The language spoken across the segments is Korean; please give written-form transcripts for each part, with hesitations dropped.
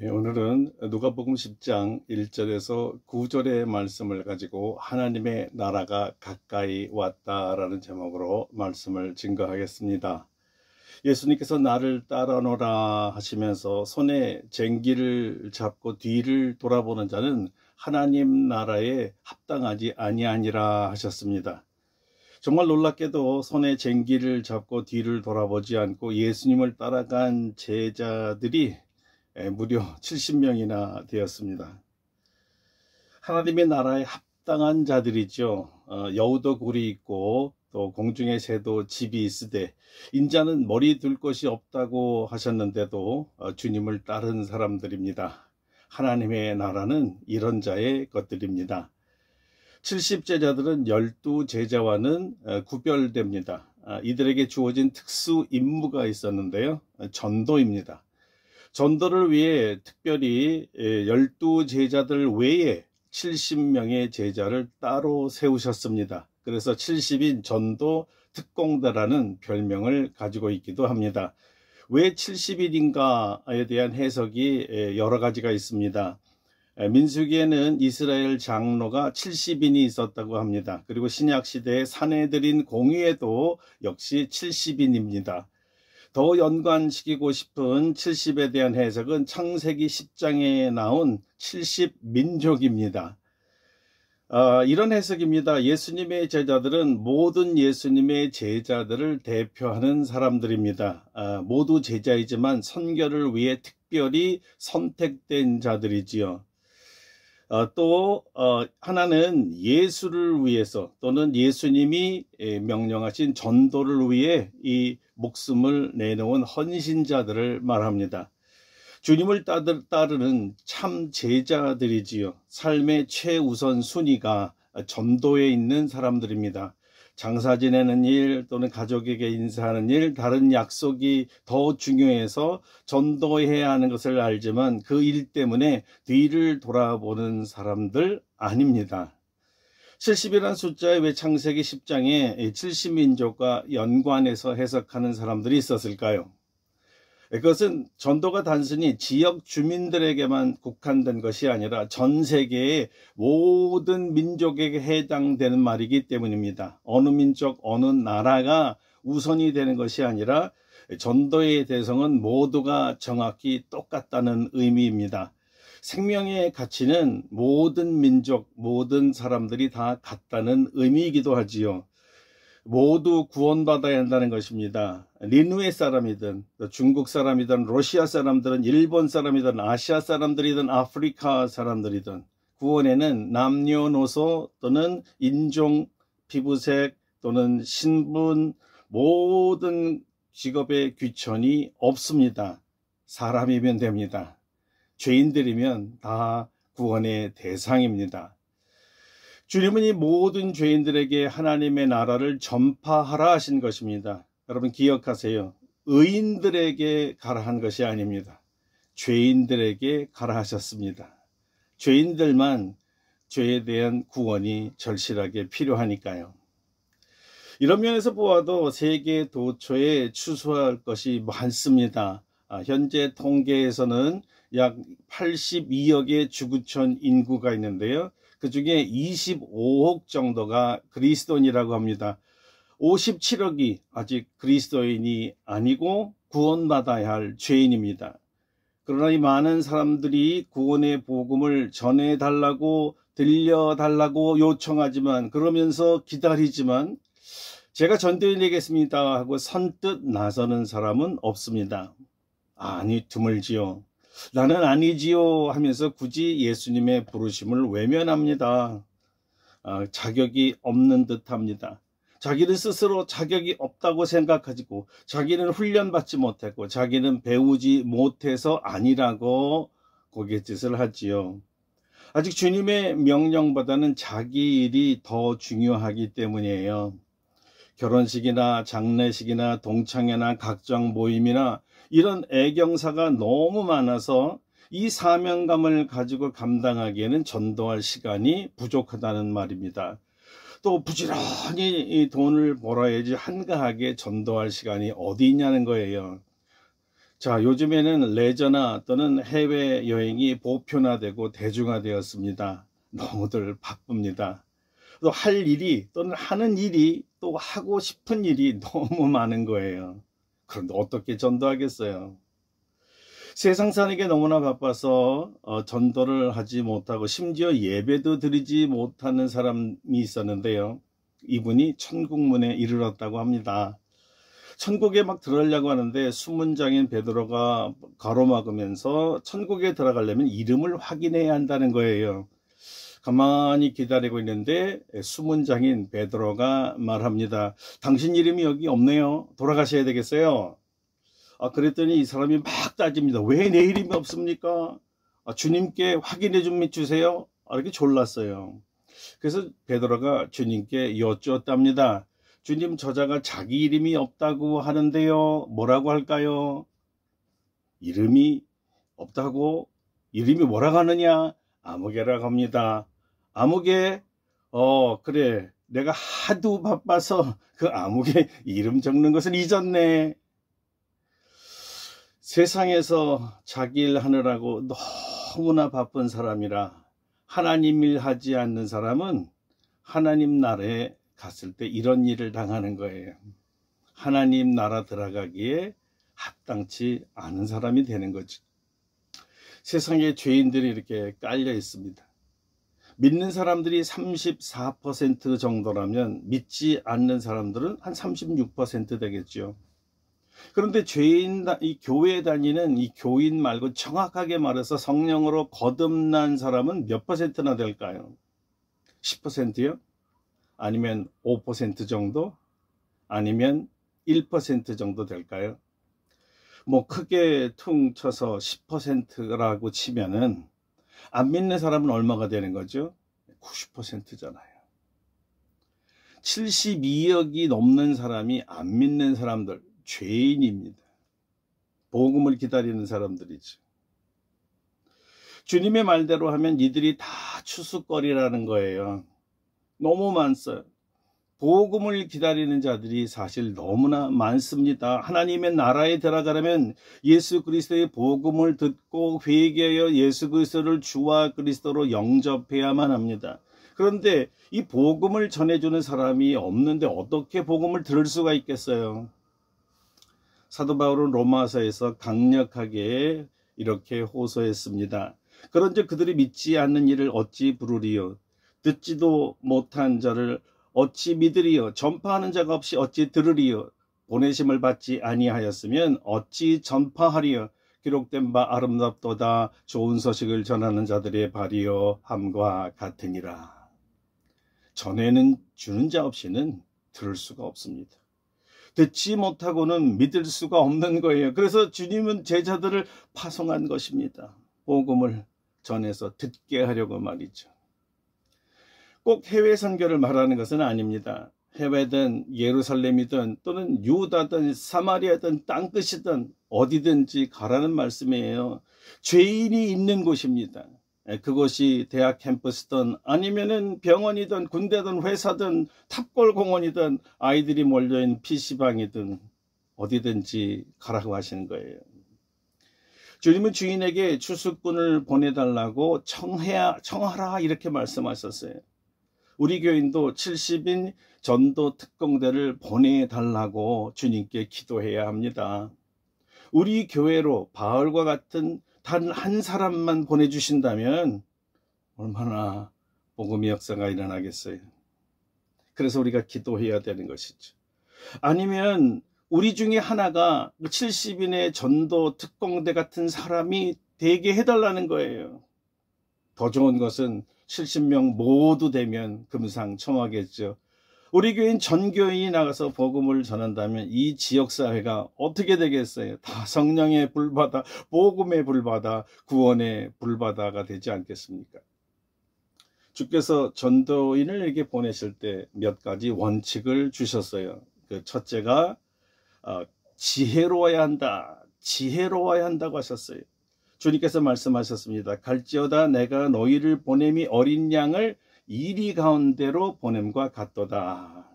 오늘은 누가복음 10장 1절에서 9절의 말씀을 가지고 하나님의 나라가 가까이 왔다라는 제목으로 말씀을 증거하겠습니다. 예수님께서 나를 따라오라 하시면서 손에 쟁기를 잡고 뒤를 돌아보는 자는 하나님 나라에 합당하지 아니하니라 하셨습니다. 정말 놀랍게도 손에 쟁기를 잡고 뒤를 돌아보지 않고 예수님을 따라간 제자들이 무려 70명이나 되었습니다. 하나님의 나라에 합당한 자들이죠. 여우도 굴이 있고 또 공중의 새도 집이 있으되 인자는 머리 둘 곳이 없다고 하셨는데도 주님을 따른 사람들입니다. 하나님의 나라는 이런 자의 것들입니다. 70제자들은 12제자와는 구별됩니다. 이들에게 주어진 특수 임무가 있었는데요. 전도입니다. 전도를 위해 특별히 12제자들 외에 70명의 제자를 따로 세우셨습니다. 그래서 70인 전도 특공대라는 별명을 가지고 있기도 합니다. 왜 70인인가에 대한 해석이 여러 가지가 있습니다. 민수기에는 이스라엘 장로가 70인이 있었다고 합니다. 그리고 신약시대의 사내들인 공의에도 역시 70인입니다. 더 연관시키고 싶은 70에 대한 해석은 창세기 10장에 나온 70민족입니다. 이런 해석입니다. 예수님의 제자들은 모든 예수님의 제자들을 대표하는 사람들입니다. 모두 제자이지만 선교를 위해 특별히 선택된 자들이지요. 또 하나는 예수를 위해서 또는 예수님이 명령하신 전도를 위해 이 목숨을 내놓은 헌신자들을 말합니다. 주님을 따르는 참 제자들이지요. 삶의 최우선 순위가 전도에 있는 사람들입니다. 장사 지내는 일 또는 가족에게 인사하는 일, 다른 약속이 더 중요해서 전도해야 하는 것을 알지만 그 일 때문에 뒤를 돌아보는 사람들 아닙니다. 70이라는 숫자에 왜 창세기 10장에 70민족과 연관해서 해석하는 사람들이 있었을까요? 그것은 전도가 단순히 지역 주민들에게만 국한된 것이 아니라 전 세계의 모든 민족에게 해당되는 말이기 때문입니다. 어느 민족, 어느 나라가 우선이 되는 것이 아니라 전도의 대상은 모두가 정확히 똑같다는 의미입니다. 생명의 가치는 모든 민족, 모든 사람들이 다 같다는 의미이기도 하지요. 모두 구원받아야 한다는 것입니다. 니누에 사람이든 중국 사람이든 러시아 사람들은 일본 사람이든 아시아 사람들이든 아프리카 사람들이든 구원에는 남녀노소 또는 인종, 피부색 또는 신분 모든 직업의 귀천이 없습니다. 사람이면 됩니다. 죄인들이면 다 구원의 대상입니다. 주님은 이 모든 죄인들에게 하나님의 나라를 전파하라 하신 것입니다. 여러분 기억하세요. 의인들에게 가라 한 것이 아닙니다. 죄인들에게 가라 하셨습니다. 죄인들만 죄에 대한 구원이 절실하게 필요하니까요. 이런 면에서 보아도 세계 도처에 추수할 것이 많습니다. 현재 통계에서는 약 82억의 지구촌 인구가 있는데요. 그 중에 25억 정도가 그리스도인이라고 합니다. 57억이 아직 그리스도인이 아니고 구원받아야 할 죄인입니다. 그러나 이 많은 사람들이 구원의 복음을 전해달라고 들려달라고 요청하지만 그러면서 기다리지만 제가 전도인 되겠습니다 하고 선뜻 나서는 사람은 없습니다. 아니 드물지요. 나는 아니지요 하면서 굳이 예수님의 부르심을 외면합니다. 자격이 없는 듯 합니다. 자기는 스스로 자격이 없다고 생각하고 자기는 훈련받지 못했고 자기는 배우지 못해서 아니라고 고갯짓을 하지요. 아직 주님의 명령보다는 자기 일이 더 중요하기 때문이에요. 결혼식이나 장례식이나 동창회나 각종 모임이나 이런 애경사가 너무 많아서 이 사명감을 가지고 감당하기에는 전도할 시간이 부족하다는 말입니다. 또 부지런히 이 돈을 벌어야지 한가하게 전도할 시간이 어디 있냐는 거예요. 자, 요즘에는 레저나 또는 해외여행이 보편화되고 대중화되었습니다. 너무들 바쁩니다. 또 할 일이 또는 하는 일이 또 하고 싶은 일이 너무 많은 거예요. 그런데 어떻게 전도하겠어요? 세상 사는 게 너무나 바빠서 전도를 하지 못하고 심지어 예배도 드리지 못하는 사람이 있었는데요. 이분이 천국문에 이르렀다고 합니다. 천국에 막 들어가려고 하는데 수문장인 베드로가 가로막으면서 천국에 들어가려면 이름을 확인해야 한다는 거예요. 가만히 기다리고 있는데 수문장인 베드로가 말합니다. 당신 이름이 여기 없네요. 돌아가셔야 되겠어요. 그랬더니 이 사람이 막 따집니다. 왜 내 이름이 없습니까? 주님께 확인해 좀 주세요. 이렇게 졸랐어요. 그래서 베드로가 주님께 여쭈었답니다. 주님, 저자가 자기 이름이 없다고 하는데요. 뭐라고 할까요? 이름이 없다고? 이름이 뭐라고 하느냐? 아무개라고 합니다. 아무개? 그래. 내가 하도 바빠서 그 아무개 이름 적는 것을 잊었네. 세상에서 자기 일 하느라고 너무나 바쁜 사람이라 하나님 일 하지 않는 사람은 하나님 나라에 갔을 때 이런 일을 당하는 거예요. 하나님 나라 들어가기에 합당치 않은 사람이 되는 거죠. 세상에 죄인들이 이렇게 깔려 있습니다. 믿는 사람들이 34% 정도라면 믿지 않는 사람들은 한 36% 되겠죠. 그런데 이 교회 다니는 이 교인 말고 정확하게 말해서 성령으로 거듭난 사람은 몇 퍼센트나 될까요? 10%요? 아니면 5% 정도? 아니면 1% 정도 될까요? 뭐 크게 퉁 쳐서 10%라고 치면은 안 믿는 사람은 얼마가 되는 거죠? 90%잖아요. 72억이 넘는 사람이 안 믿는 사람들, 죄인입니다. 복음을 기다리는 사람들이죠. 주님의 말대로 하면 이들이 다 추수거리라는 거예요. 너무 많어요. 복음을 기다리는 자들이 사실 너무나 많습니다. 하나님의 나라에 들어가려면 예수 그리스도의 복음을 듣고 회개하여 예수 그리스도를 주와 그리스도로 영접해야만 합니다. 그런데 이 복음을 전해주는 사람이 없는데 어떻게 복음을 들을 수가 있겠어요? 사도 바울은 로마서에서 강력하게 이렇게 호소했습니다. 그런즉 그들이 믿지 않는 이를 어찌 부르리요? 듣지도 못한 자를 어찌 믿으리요? 전파하는 자가 없이 어찌 들으리요? 보내심을 받지 아니하였으면 어찌 전파하리요? 기록된 바 아름답도다 좋은 소식을 전하는 자들의 발이요 함과 같으니라. 전에는 주는 자 없이는 들을 수가 없습니다. 듣지 못하고는 믿을 수가 없는 거예요. 그래서 주님은 제자들을 파송한 것입니다. 복음을 전해서 듣게 하려고 말이죠. 꼭 해외 선교를 말하는 것은 아닙니다. 해외든 예루살렘이든 또는 유다든 사마리아든 땅끝이든 어디든지 가라는 말씀이에요. 죄인이 있는 곳입니다. 그것이 대학 캠퍼스든 아니면은 병원이든 군대든 회사든 탑골공원이든 아이들이 몰려있는 PC방이든 어디든지 가라고 하시는 거예요. 주님은 주인에게 추수꾼을 보내달라고 청하라 이렇게 말씀하셨어요. 우리 교인도 70인 전도 특공대를 보내달라고 주님께 기도해야 합니다. 우리 교회로 바울과 같은 단 한 사람만 보내주신다면 얼마나 복음의 역사가 일어나겠어요. 그래서 우리가 기도해야 되는 것이죠. 아니면 우리 중에 하나가 70인의 전도 특공대 같은 사람이 되게 해달라는 거예요. 더 좋은 것은 70명 모두 되면 금상첨화겠죠. 우리 교인 전교인이 나가서 복음을 전한다면 이 지역사회가 어떻게 되겠어요? 다 성령의 불바다, 복음의 불바다, 구원의 불바다가 되지 않겠습니까? 주께서 전도인을 이렇게 보내실 때 몇 가지 원칙을 주셨어요. 그 첫째가 지혜로워야 한다. 지혜로워야 한다고 하셨어요. 주님께서 말씀하셨습니다. 갈지어다 내가 너희를 보냄이 어린 양을 이리 가운데로 보냄과 같도다.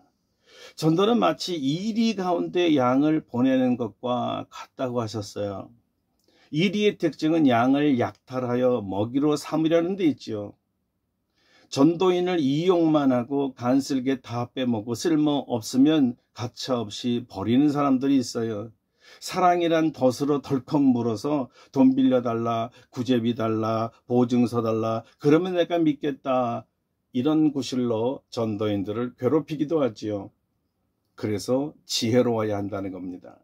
전도는 마치 이리 가운데 양을 보내는 것과 같다고 하셨어요. 이리의 특징은 양을 약탈하여 먹이로 삼으려는 데 있죠. 전도인을 이용만 하고 간슬게 다 빼먹고 쓸모없으면 가차없이 버리는 사람들이 있어요. 사랑이란 덫으로 덜컥 물어서 돈 빌려달라, 구제비 달라, 보증서 달라, 그러면 내가 믿겠다, 이런 구실로 전도인들을 괴롭히기도 하지요. 그래서 지혜로워야 한다는 겁니다.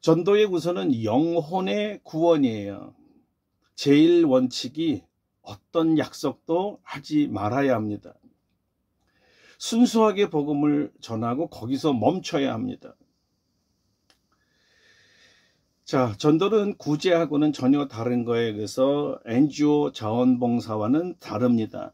전도의 우선은 영혼의 구원이에요. 제일 원칙이 어떤 약속도 하지 말아야 합니다. 순수하게 복음을 전하고 거기서 멈춰야 합니다. 자, 전도는 구제하고는 전혀 다른 거에 의해서 NGO 자원봉사와는 다릅니다.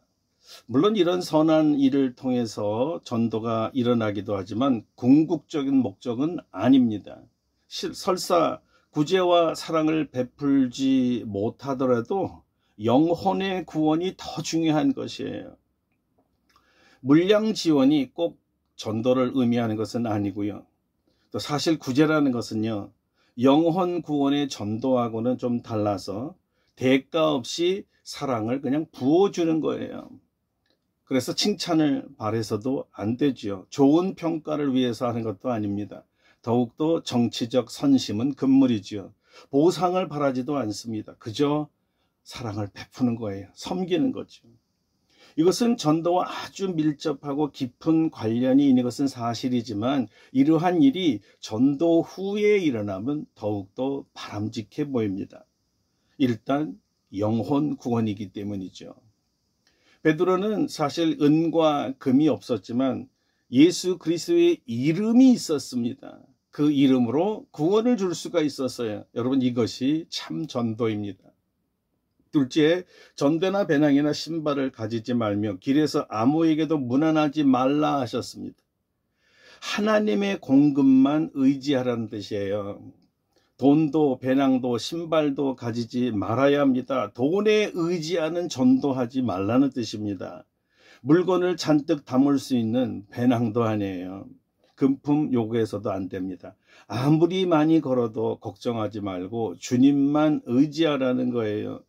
물론 이런 선한 일을 통해서 전도가 일어나기도 하지만 궁극적인 목적은 아닙니다. 설사 구제와 사랑을 베풀지 못하더라도 영혼의 구원이 더 중요한 것이에요. 물량 지원이 꼭 전도를 의미하는 것은 아니고요. 또 사실 구제라는 것은요, 영혼 구원의 전도하고는 좀 달라서 대가 없이 사랑을 그냥 부어주는 거예요. 그래서 칭찬을 바라서도 안 되지요. 좋은 평가를 위해서 하는 것도 아닙니다. 더욱더 정치적 선심은 금물이지요. 보상을 바라지도 않습니다. 그저 사랑을 베푸는 거예요. 섬기는 거죠. 이것은 전도와 아주 밀접하고 깊은 관련이 있는 것은 사실이지만 이러한 일이 전도 후에 일어나면 더욱더 바람직해 보입니다. 일단 영혼 구원이기 때문이죠. 베드로는 사실 은과 금이 없었지만 예수 그리스도의 이름이 있었습니다. 그 이름으로 구원을 줄 수가 있었어요. 여러분, 이것이 참 전도입니다. 둘째, 전대나 배낭이나 신발을 가지지 말며 길에서 아무에게도 문안하지 말라 하셨습니다. 하나님의 공급만 의지하라는 뜻이에요. 돈도 배낭도 신발도 가지지 말아야 합니다. 돈에 의지하는 전도하지 말라는 뜻입니다. 물건을 잔뜩 담을 수 있는 배낭도 아니에요. 금품 요구해서도 안 됩니다. 아무리 많이 걸어도 걱정하지 말고 주님만 의지하라는 거예요.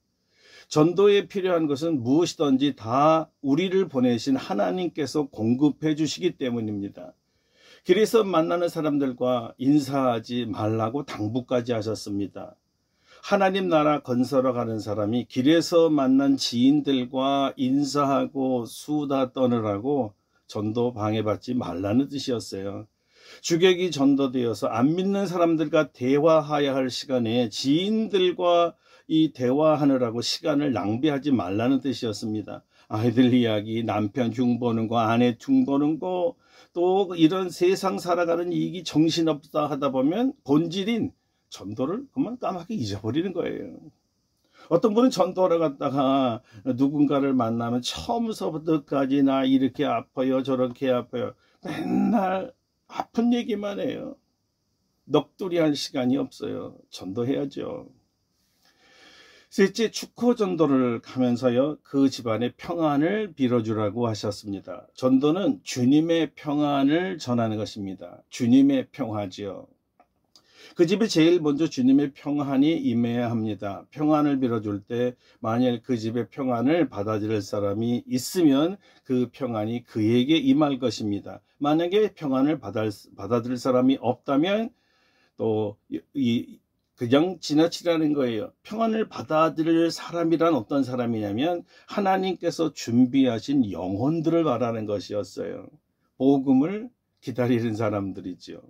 전도에 필요한 것은 무엇이든지 다 우리를 보내신 하나님께서 공급해 주시기 때문입니다. 길에서 만나는 사람들과 인사하지 말라고 당부까지 하셨습니다. 하나님 나라 건설러 가는 사람이 길에서 만난 지인들과 인사하고 수다 떠느라고 전도 방해받지 말라는 뜻이었어요. 주객이 전도되어서 안 믿는 사람들과 대화해야 할 시간에 지인들과 이 대화하느라고 시간을 낭비하지 말라는 뜻이었습니다. 아이들 이야기, 남편 흉보는 거, 아내 흉보는 거, 또 이런 세상 살아가는 이익이 정신없다 하다 보면 본질인 전도를 그만 까맣게 잊어버리는 거예요. 어떤 분은 전도하러 갔다가 누군가를 만나면 처음서부터까지 나 이렇게 아파요, 저렇게 아파요. 맨날 아픈 얘기만 해요. 넋두리 할 시간이 없어요. 전도해야죠. 셋째, 축호 전도를 가면서요, 그 집안의 평안을 빌어주라고 하셨습니다. 전도는 주님의 평안을 전하는 것입니다. 주님의 평화지요. 그 집에 제일 먼저 주님의 평안이 임해야 합니다. 평안을 빌어줄 때 만일 그 집의 평안을 받아들일 사람이 있으면 그 평안이 그에게 임할 것입니다. 만약에 평안을 받아들일 사람이 없다면 또 그냥 지나치라는 거예요. 평안을 받아들일 사람이란 어떤 사람이냐면 하나님께서 준비하신 영혼들을 말하는 것이었어요. 복음을 기다리는 사람들이죠.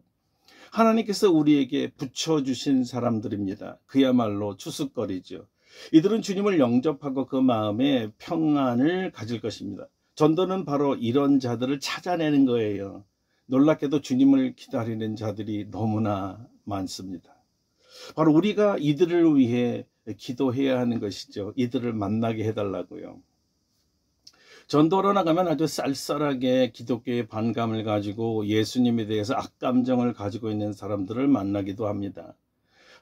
하나님께서 우리에게 붙여주신 사람들입니다. 그야말로 추수거리죠. 이들은 주님을 영접하고 그 마음에 평안을 가질 것입니다. 전도는 바로 이런 자들을 찾아내는 거예요. 놀랍게도 주님을 기다리는 자들이 너무나 많습니다. 바로 우리가 이들을 위해 기도해야 하는 것이죠. 이들을 만나게 해달라고요. 전도로 나가면 아주 쌀쌀하게 기독교의 반감을 가지고 예수님에 대해서 악감정을 가지고 있는 사람들을 만나기도 합니다.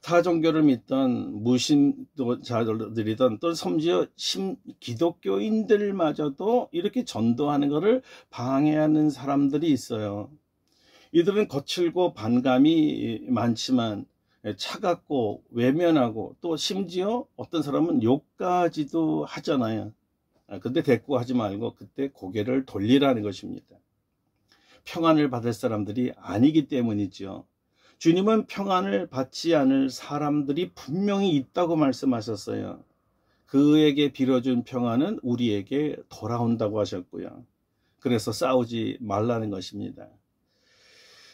타종교를 믿던 무신자들이든 또 심지어 기독교인들마저도 이렇게 전도하는 것을 방해하는 사람들이 있어요. 이들은 거칠고 반감이 많지만 차갑고 외면하고 또 심지어 어떤 사람은 욕까지도 하잖아요. 근데 대꾸하지 말고 그때 고개를 돌리라는 것입니다. 평안을 받을 사람들이 아니기 때문이죠. 주님은 평안을 받지 않을 사람들이 분명히 있다고 말씀하셨어요. 그에게 빌어준 평안은 우리에게 돌아온다고 하셨고요. 그래서 싸우지 말라는 것입니다.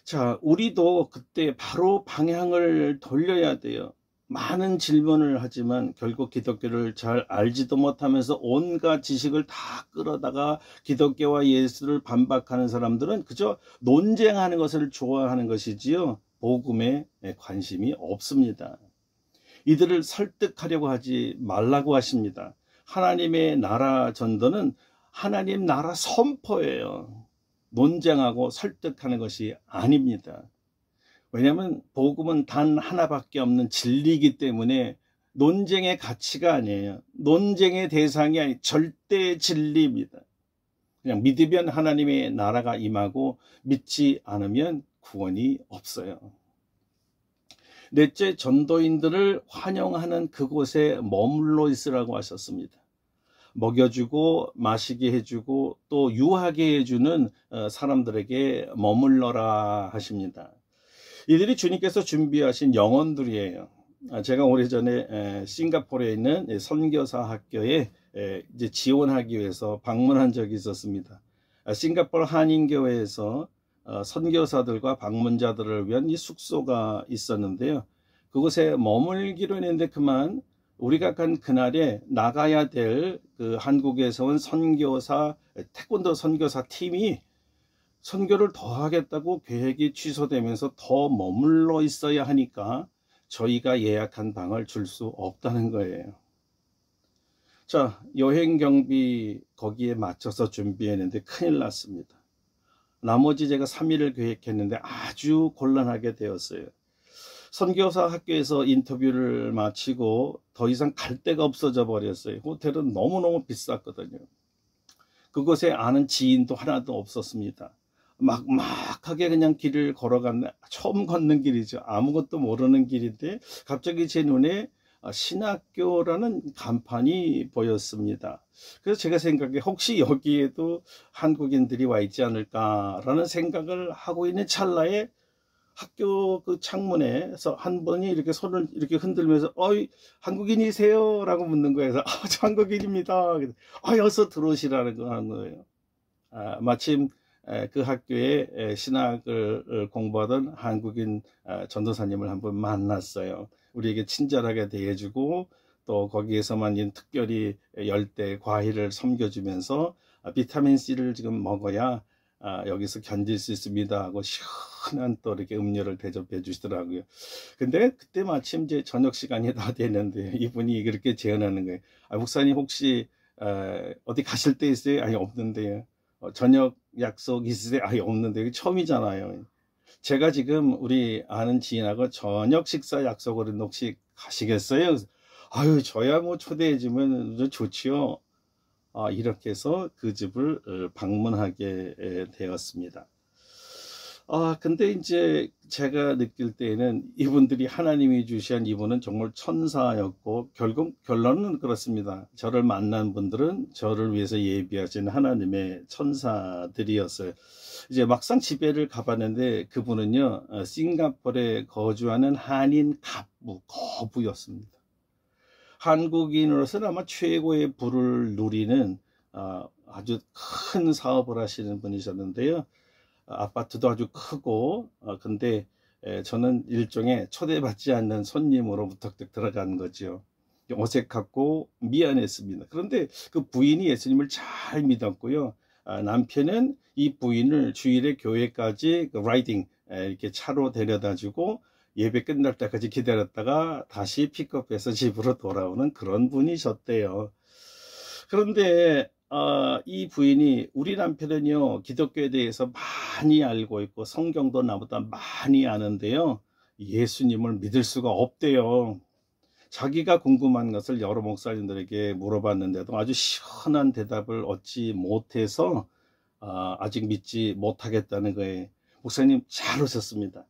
자, 우리도 그때 바로 방향을 돌려야 돼요. 많은 질문을 하지만 결국 기독교를 잘 알지도 못하면서 온갖 지식을 다 끌어다가 기독교와 예수를 반박하는 사람들은 그저 논쟁하는 것을 좋아하는 것이지요. 복음에 관심이 없습니다. 이들을 설득하려고 하지 말라고 하십니다. 하나님의 나라 전도는 하나님 나라 선포예요. 논쟁하고 설득하는 것이 아닙니다. 왜냐하면 복음은 단 하나밖에 없는 진리이기 때문에 논쟁의 가치가 아니에요. 논쟁의 대상이 아니 절대 진리입니다. 그냥 믿으면 하나님의 나라가 임하고 믿지 않으면 구원이 없어요. 넷째, 전도인들을 환영하는 그곳에 머물러 있으라고 하셨습니다. 먹여주고 마시게 해주고 또 유하게 해주는 사람들에게 머물러라 하십니다. 이들이 주님께서 준비하신 영혼들이에요. 제가 오래전에 싱가포르에 있는 선교사 학교에 이제 지원하기 위해서 방문한 적이 있었습니다. 싱가포르 한인교회에서 선교사들과 방문자들을 위한 이 숙소가 있었는데요. 그곳에 머물기로 했는데 그만 우리가 간 그날에 나가야 될 그 한국에서 온 선교사, 태권도 선교사 팀이 선교를 더 하겠다고 계획이 취소되면서 더 머물러 있어야 하니까 저희가 예약한 방을 줄 수 없다는 거예요. 자, 여행 경비 거기에 맞춰서 준비했는데 큰일 났습니다. 나머지 제가 3일을 계획했는데 아주 곤란하게 되었어요. 선교사 학교에서 인터뷰를 마치고 더 이상 갈 데가 없어져 버렸어요. 호텔은 너무너무 비쌌거든요. 그곳에 아는 지인도 하나도 없었습니다. 막막하게 그냥 길을 걸어갔는데 처음 걷는 길이죠. 아무것도 모르는 길인데 갑자기 제 눈에 신학교라는 간판이 보였습니다. 그래서 제가 생각해 혹시 여기에도 한국인들이 와 있지 않을까라는 생각을 하고 있는 찰나에 학교 그 창문에서 한 분이 이렇게 손을 이렇게 흔들면서 어이 한국인이세요? 라고 묻는 거예요. 저 한국인입니다. 어서 들어오시라는 거 하는 거예요. 마침 그 학교에 신학을 공부하던 한국인 전도사님을 한번 만났어요. 우리에게 친절하게 대해주고 또 거기에서만 특별히 열대 과일을 섬겨주면서 비타민C를 지금 먹어야 여기서 견딜 수 있습니다 하고 시원한 또 이렇게 음료를 대접해 주시더라고요. 근데 그때 마침 이제 저녁 시간이 다 됐는데 이분이 그렇게 제안하는 거예요. 목사님 혹시 어디 가실 데 있어요? 아니 없는데요. 저녁 약속 있으세요? 아니 없는데 여기 처음이잖아요. 제가 지금 우리 아는 지인하고 저녁 식사 약속을 했는데 혹시 가시겠어요? 아유 저야 뭐 초대해주면 좋지요. 이렇게 해서 그 집을 방문하게 되었습니다. 근데 이제 제가 느낄 때에는 이분들이 하나님이 주신 이분은 정말 천사였고 결국 결론은 그렇습니다. 저를 만난 분들은 저를 위해서 예비하신 하나님의 천사들이었어요. 이제 막상 집에를 가봤는데 그분은요 싱가포르에 거주하는 한인 거부였습니다. 한국인으로서는 아마 최고의 부를 누리는 아주 큰 사업을 하시는 분이셨는데요. 아파트도 아주 크고 근데 저는 일종의 초대받지 않는 손님으로 부탁 들어간 거죠. 어색하고 미안했습니다. 그런데 그 부인이 예수님을 잘 믿었고요. 남편은 이 부인을 주일에 교회까지 라이딩 이렇게 차로 데려다 주고 예배 끝날 때까지 기다렸다가 다시 픽업해서 집으로 돌아오는 그런 분이셨대요. 그런데 이 부인이 우리 남편은요 기독교에 대해서 많이 알고 있고 성경도 나보다 많이 아는데요 예수님을 믿을 수가 없대요. 자기가 궁금한 것을 여러 목사님들에게 물어봤는데도 아주 시원한 대답을 얻지 못해서 아직 믿지 못하겠다는 거예요. 목사님 잘 오셨습니다.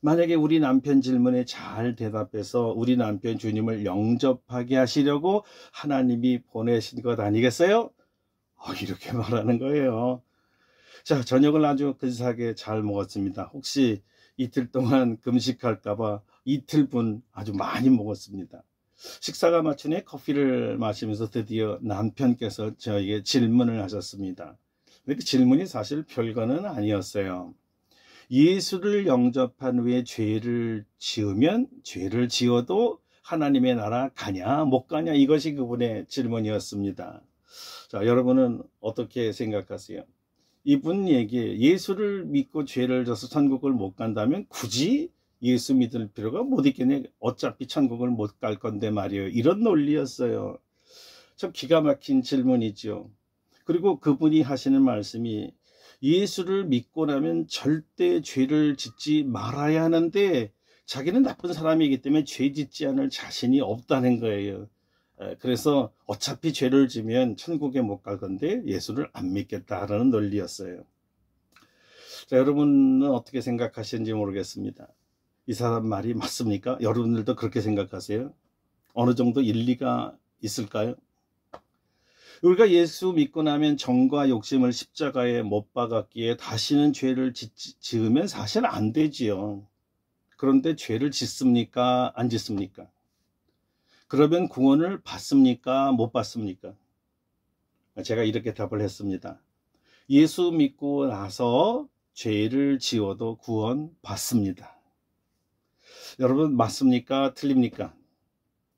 만약에 우리 남편 질문에 잘 대답해서 우리 남편 주님을 영접하게 하시려고 하나님이 보내신 것 아니겠어요? 이렇게 말하는 거예요. 자, 저녁을 아주 근사하게 잘 먹었습니다. 혹시 이틀 동안 금식할까봐 이틀분 아주 많이 먹었습니다. 식사가 마치니 커피를 마시면서 드디어 남편께서 저에게 질문을 하셨습니다. 그 질문이 사실 별거는 아니었어요. 예수를 영접한 후에 죄를 지으면 죄를 지어도 하나님의 나라 가냐 못 가냐, 이것이 그분의 질문이었습니다. 자, 여러분은 어떻게 생각하세요? 이분 얘기에 예수를 믿고 죄를 져서 천국을 못 간다면 굳이 예수 믿을 필요가 못 있겠네. 어차피 천국을 못 갈 건데 말이에요. 이런 논리였어요. 참 기가 막힌 질문이죠. 그리고 그분이 하시는 말씀이 예수를 믿고 나면 절대 죄를 짓지 말아야 하는데 자기는 나쁜 사람이기 때문에 죄 짓지 않을 자신이 없다는 거예요. 그래서 어차피 죄를 지면 천국에 못 갈 건데 예수를 안 믿겠다라는 논리였어요. 자, 여러분은 어떻게 생각하시는지 모르겠습니다. 이 사람 말이 맞습니까? 여러분들도 그렇게 생각하세요? 어느 정도 일리가 있을까요? 우리가 예수 믿고 나면 정과 욕심을 십자가에 못 박았기에 다시는 죄를 지으면 사실 안 되지요. 그런데 죄를 짓습니까? 안 짓습니까? 그러면 구원을 받습니까? 못 받습니까? 제가 이렇게 답을 했습니다. 예수 믿고 나서 죄를 지어도 구원 받습니다. 여러분 맞습니까? 틀립니까?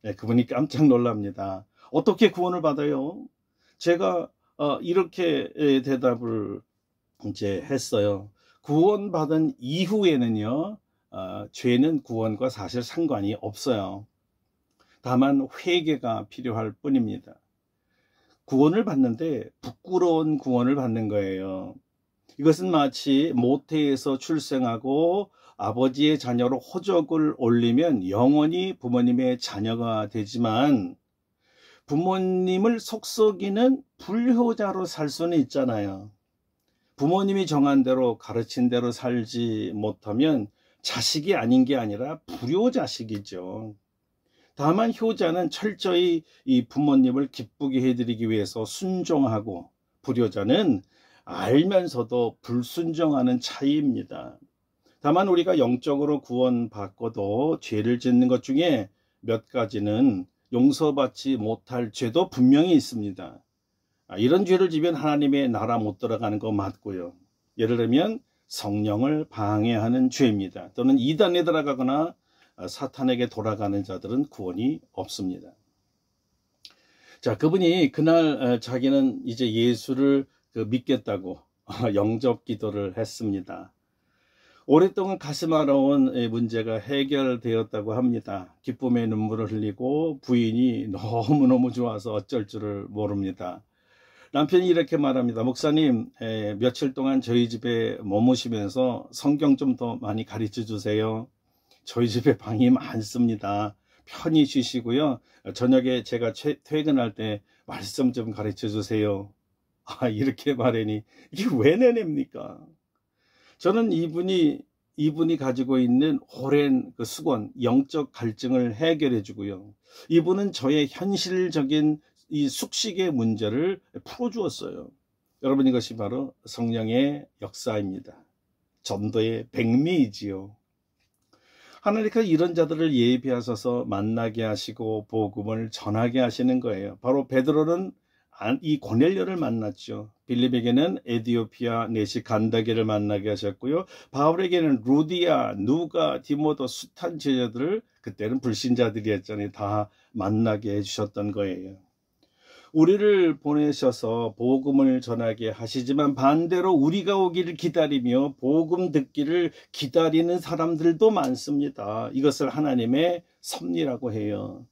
네, 그분이 깜짝 놀랍니다. 어떻게 구원을 받아요? 제가 이렇게 대답을 이제 했어요. 구원받은 이후에는요, 죄는 구원과 사실 상관이 없어요. 다만 회개가 필요할 뿐입니다. 구원을 받는데 부끄러운 구원을 받는 거예요. 이것은 마치 모태에서 출생하고 아버지의 자녀로 호적을 올리면 영원히 부모님의 자녀가 되지만 부모님을 속썩이는 불효자로 살 수는 있잖아요. 부모님이 정한 대로 가르친 대로 살지 못하면 자식이 아닌 게 아니라 불효자식이죠. 다만 효자는 철저히 이 부모님을 기쁘게 해드리기 위해서 순종하고, 불효자는 알면서도 불순종하는 차이입니다. 다만 우리가 영적으로 구원받고도 죄를 짓는 것 중에 몇 가지는 용서받지 못할 죄도 분명히 있습니다. 이런 죄를 지면 하나님의 나라 못 들어가는 거 맞고요. 예를 들면 성령을 방해하는 죄입니다. 또는 이단에 들어가거나 사탄에게 돌아가는 자들은 구원이 없습니다. 자, 그분이 그날 자기는 이제 예수를 믿겠다고 영접 기도를 했습니다. 오랫동안 가슴 아려운 문제가 해결되었다고 합니다. 기쁨의 눈물을 흘리고 부인이 너무너무 좋아서 어쩔 줄을 모릅니다. 남편이 이렇게 말합니다. 목사님, 며칠 동안 저희 집에 머무시면서 성경 좀 더 많이 가르쳐 주세요. 저희 집에 방이 많습니다. 편히 쉬시고요. 저녁에 제가 퇴근할 때 말씀 좀 가르쳐 주세요. 이렇게 말하니 이게 왜 내냅니까? 저는 이분이 가지고 있는 오랜 그 수건, 영적 갈증을 해결해 주고요. 이분은 저의 현실적인 이 숙식의 문제를 풀어주었어요. 여러분, 이것이 바로 성령의 역사입니다. 전도의 백미이지요. 하나님께서 이런 자들을 예비하셔서 만나게 하시고 복음을 전하게 하시는 거예요. 바로 베드로는 이 고넬료를 만났죠. 빌립에게는 에디오피아 내시 간다게를 만나게 하셨고요. 바울에게는 루디아, 누가, 디모데, 숱한 제자들을, 그때는 불신자들이었잖아요, 다 만나게 해주셨던 거예요. 우리를 보내셔서 복음을 전하게 하시지만 반대로 우리가 오기를 기다리며 복음 듣기를 기다리는 사람들도 많습니다. 이것을 하나님의 섭리라고 해요.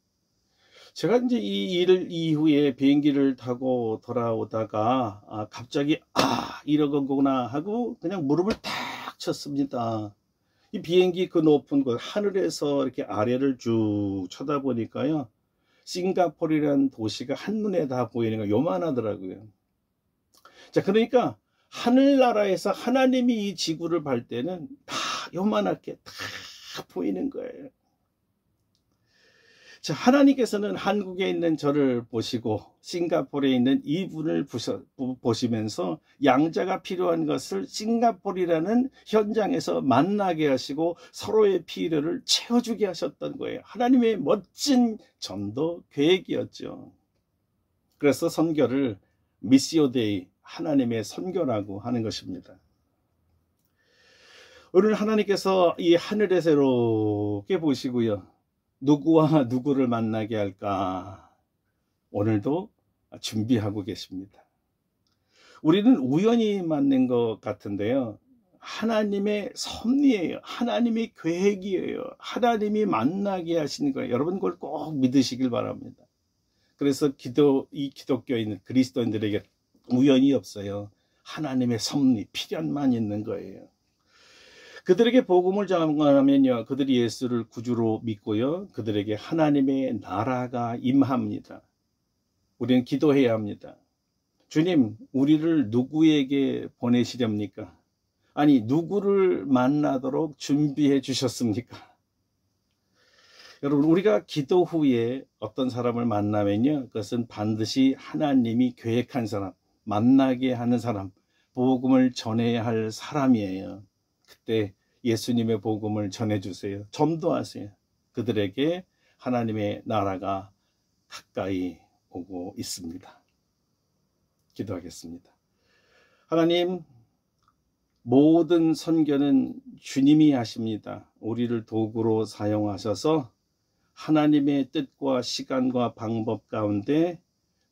제가 이제 이 일 이후에 비행기를 타고 돌아오다가 갑자기 이러거구나 하고 그냥 무릎을 탁 쳤습니다. 이 비행기 그 높은 곳 하늘에서 이렇게 아래를 쭉 쳐다보니까요, 싱가포르라는 도시가 한눈에 다 보이는 거 요만하더라고요. 자, 그러니까 하늘나라에서 하나님이 이 지구를 볼 때는 다 요만하게 다 보이는 거예요. 자, 하나님께서는 한국에 있는 저를 보시고 싱가포르에 있는 이분을 보시면서 양자가 필요한 것을 싱가포르라는 현장에서 만나게 하시고 서로의 필요를 채워주게 하셨던 거예요. 하나님의 멋진 전도 계획이었죠. 그래서 선교를 미시오 데이, 하나님의 선교라고 하는 것입니다. 오늘 하나님께서 이 하늘의 새롭게 보시고요. 누구와 누구를 만나게 할까? 오늘도 준비하고 계십니다. 우리는 우연히 만난 것 같은데요. 하나님의 섭리예요. 하나님의 계획이에요. 하나님이 만나게 하시는 거예요. 여러분 그걸 꼭 믿으시길 바랍니다. 그래서 이 기독교인 그리스도인들에게 우연이 없어요. 하나님의 섭리, 필연만 있는 거예요. 그들에게 복음을 전하면요, 그들이 예수를 구주로 믿고요, 그들에게 하나님의 나라가 임합니다. 우리는 기도해야 합니다. 주님, 우리를 누구에게 보내시렵니까? 아니, 누구를 만나도록 준비해 주셨습니까? 여러분, 우리가 기도 후에 어떤 사람을 만나면요, 그것은 반드시 하나님이 계획한 사람, 만나게 하는 사람, 복음을 전해야 할 사람이에요. 그때 예수님의 복음을 전해주세요. 전도하세요. 그들에게 하나님의 나라가 가까이 오고 있습니다. 기도하겠습니다. 하나님, 모든 선교는 주님이 하십니다. 우리를 도구로 사용하셔서 하나님의 뜻과 시간과 방법 가운데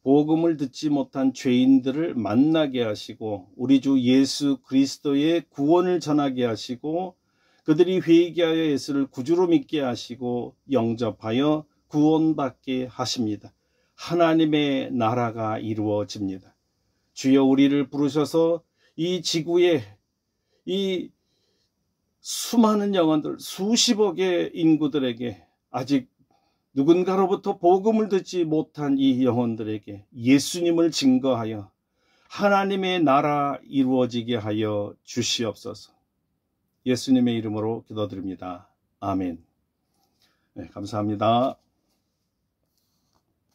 복음을 듣지 못한 죄인들을 만나게 하시고 우리 주 예수 그리스도의 구원을 전하게 하시고 그들이 회개하여 예수를 구주로 믿게 하시고 영접하여 구원받게 하십니다. 하나님의 나라가 이루어집니다. 주여, 우리를 부르셔서 이 지구에 이 수많은 영혼들, 수십억의 인구들에게 아직 누군가로부터 복음을 듣지 못한 이 영혼들에게 예수님을 증거하여 하나님의 나라 이루어지게 하여 주시옵소서. 예수님의 이름으로 기도드립니다. 아멘. 네, 감사합니다.